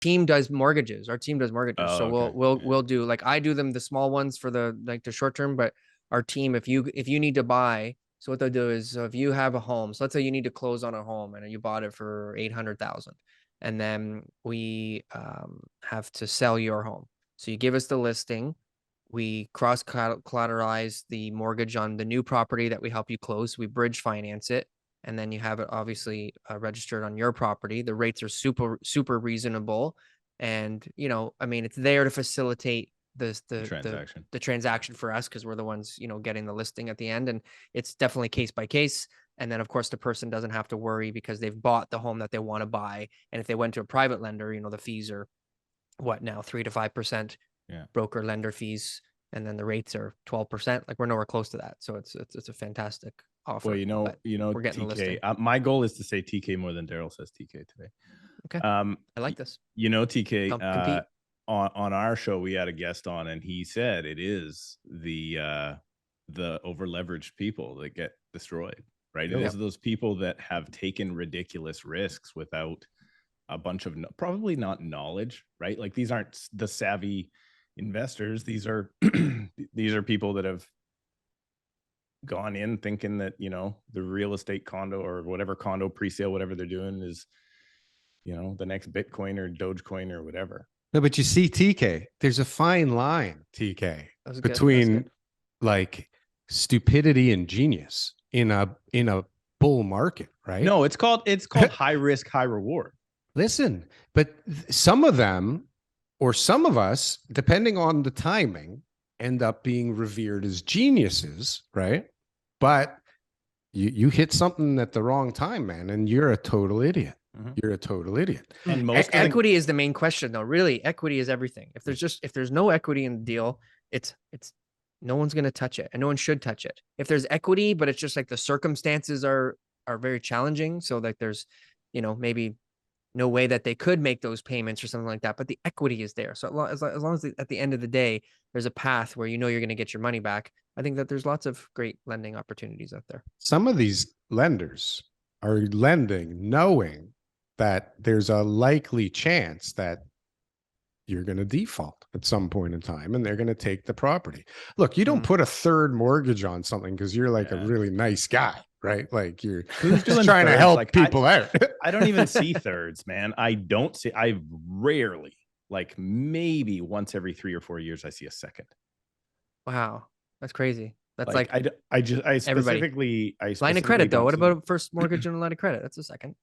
team does mortgages. Our team does mortgages. Oh, So okay. we'll do, like, I do them, the small ones for the, like, the short term, but our team, if you need to buy, so what they'll do is, so if you have a home, so let's say you need to close on a home and you bought it for 800,000, and then we have to sell your home. So you give us the listing, we cross collateralize the mortgage on the new property that we help you close. We bridge finance it, and then you have it obviously registered on your property. The rates are super reasonable, and I mean, it's there to facilitate the transaction. the transaction for us, because we're the ones getting the listing at the end, and it's definitely case by case. And then of course the person doesn't have to worry because they've bought the home that they want to buy. And if they went to a private lender, the fees are what now, 3 to 5%. Yeah. Broker lender fees, and then the rates are 12%. Like, we're nowhere close to that. So it's a fantastic offer. Well, we're getting TK. My goal is to say TK more than Darryl says TK today. Okay. I like this. TK. Compete. On our show, we had a guest on, and he said it is the over leveraged people that get destroyed. Right. It is those people that have taken ridiculous risks without a bunch of probably not knowledge. Right. Like, these aren't the savvy investors. These are these are people that have gone in thinking that the real estate condo or whatever condo pre-sale, whatever they're doing, is the next Bitcoin or Dogecoin or whatever. No, but you see, TK, there's a fine line, TK, between like stupidity and genius in a bull market, right? No, it's called high risk, high reward. Listen, but some of them, or some of us, depending on the timing, end up being revered as geniuses, right? But you hit something at the wrong time, man, and you're a total idiot. Mm-hmm. You're a total idiot. And most equity is the main question, though. Really, equity is everything. If there's no equity in the deal, it's no one's going to touch it, and no one should touch it. If there's equity, but it's just like the circumstances are very challenging, so like there's maybe no way that they could make those payments or something like that, but the equity is there. So as long as at the end of the day, there's a path where you're going to get your money back, I think that there's lots of great lending opportunities out there. Some of these lenders are lending knowing that there's a likely chance that you're going to default at some point in time, and they're going to take the property. Look, you don't put a third mortgage on something because you're like a really nice guy, right? Like, you're just trying to help people out. I don't even see thirds, man. I rarely, like maybe once every 3 or 4 years, I see a second. Wow. That's crazy. That's like I specifically line of credit though. What about a first mortgage and a line of credit? That's a second.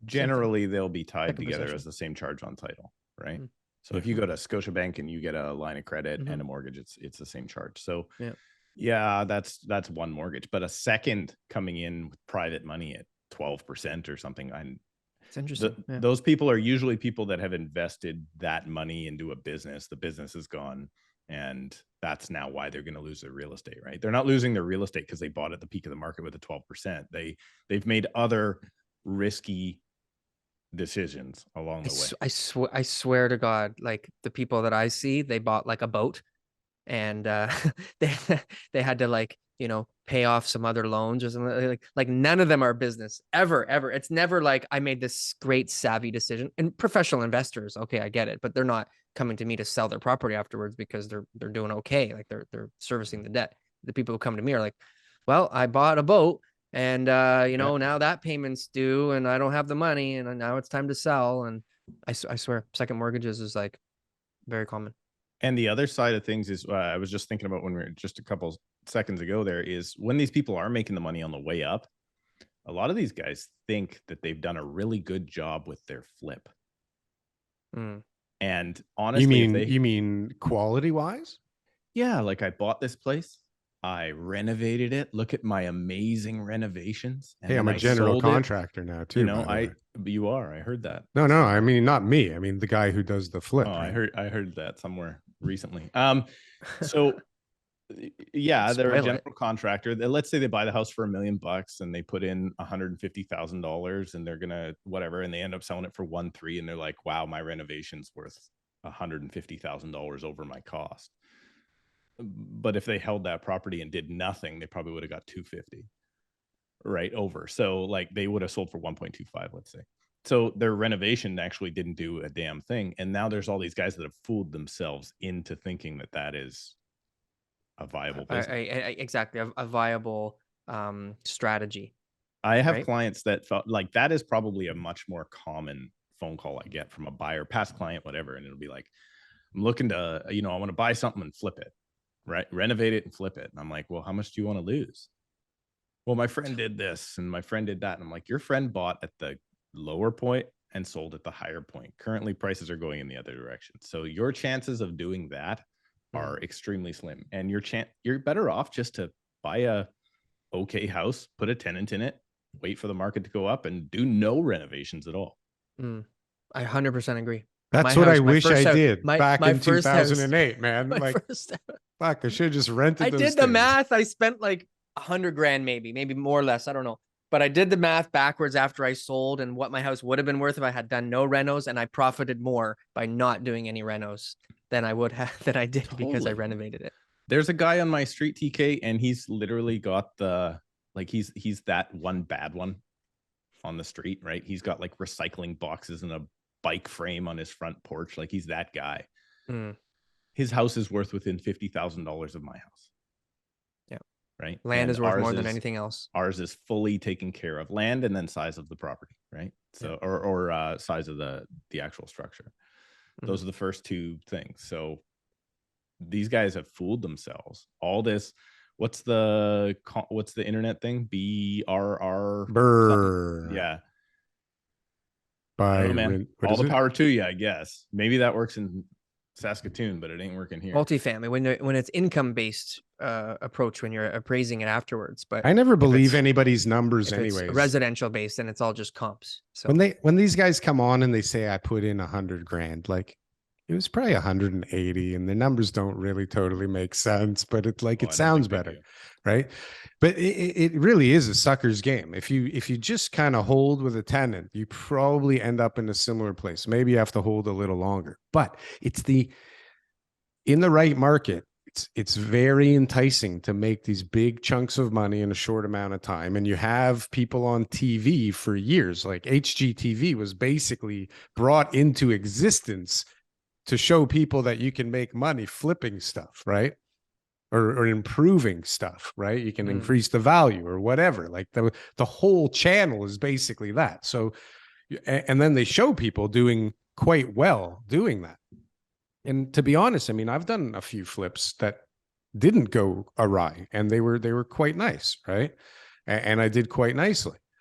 Generally, they'll be tied together as the same charge on title, right? So if you go to Scotiabank and you get a line of credit and a mortgage, it's the same charge. So yeah, that's one mortgage, but a second coming in with private money at 12% or something. It's interesting. Those people are usually people that have invested that money into a business. The business is gone, and that's now why they're going to lose their real estate, right? They're not losing their real estate because they bought at the peak of the market with a 12%. They've made other risky decisions along the way. I swear to God, like, the people that I see, they bought like a boat, and they had to, like, pay off some other loans or something. Like none of them are business ever. It's never like I made this great savvy decision. And professional investors, okay, I get it, but they're not coming to me to sell their property afterwards because they're doing okay. Like, they're servicing the debt. The people who come to me are like, well, I bought a boat, and now that payment's due, and I don't have the money, and now it's time to sell. And I swear, second mortgages is like very common. And the other side of things is, I was just thinking about when we were just a couple seconds ago, there is when these people are making the money on the way up, a lot of these guys think that they've done a really good job with their flip. And honestly, you mean quality wise? Yeah. Like, I bought this place, I renovated it. Look at my amazing renovations. And hey, I'm a general contractor now too. You are. I heard that. No, I mean, not me. I mean, the guy who does the flip. Oh, right? I heard that somewhere recently. So yeah, they're a general contractor. Let's say they buy the house for $1 million and they put in $150,000 and they're gonna whatever, and they end up selling it for 1.3, and they're like, wow, my renovation's worth $150,000 over my cost. But if they held that property and did nothing, they probably would have got 250 right over. So like, they would have sold for 1.25, let's say. So their renovation actually didn't do a damn thing. And now there's all these guys that have fooled themselves into thinking that that is a viable business. Exactly. A viable strategy. I have right? clients that felt like that is probably a much more common phone call I get from a buyer, past client, whatever. And it'll be like, I'm looking to, I want to buy something and flip it, right? Renovate it and flip it. And I'm like, well, how much do you want to lose? Well, my friend did this and my friend did that. And I'm like, your friend bought at the lower point and sold at the higher point. Currently, prices are going in the other direction. So your chances of doing that are extremely slim. And you're better off just to buy a okay house, put a tenant in it, wait for the market to go up, and do no renovations at all. I 100% agree. That's what I wish I did back in 2008, man. Like, fuck, I should have just rented I those did the things. math. I spent like $100,000, maybe more or less. I don't know. But I did the math backwards after I sold and what my house would have been worth if I had done no renos, and I profited more by not doing any renos than I would have than I did because I renovated it. There's a guy on my street, TK, and he's literally got the he's that one bad one on the street, right? He's got like recycling boxes and a bike frame on his front porch. Like he's that guy. His house is worth within $50,000 of my house. Yeah. Right. Land is worth more than anything else. Ours is fully taken care of, land and then size of the property. Right. So, or size of the actual structure. Those are the first two things. So these guys have fooled themselves. All this, what's the internet thing? BRRRRR. Yeah. By all the power to you, I guess. Maybe that works in Saskatoon, but it ain't working here. Multifamily, when it's income based approach, when you're appraising it afterwards. But I never believe anybody's numbers anyways. Residential based, and it's all just comps. So when these guys come on and they say I put in $100,000, like it was probably 180, and the numbers don't really totally make sense, but it's like it sounds better, right? But it really is a sucker's game. If you just kind of hold with a tenant, you probably end up in a similar place. Maybe you have to hold a little longer, but in the right market, it's very enticing to make these big chunks of money in a short amount of time. And you have people on TV for years, like HGTV was basically brought into existence to show people that you can make money flipping stuff, right? Or improving stuff, right? You can increase the value or whatever. Like the whole channel is basically that. So, and then they show people doing quite well doing that. And to be honest, I mean, I've done a few flips that didn't go awry, and they were quite nice, right? And I did quite nicely.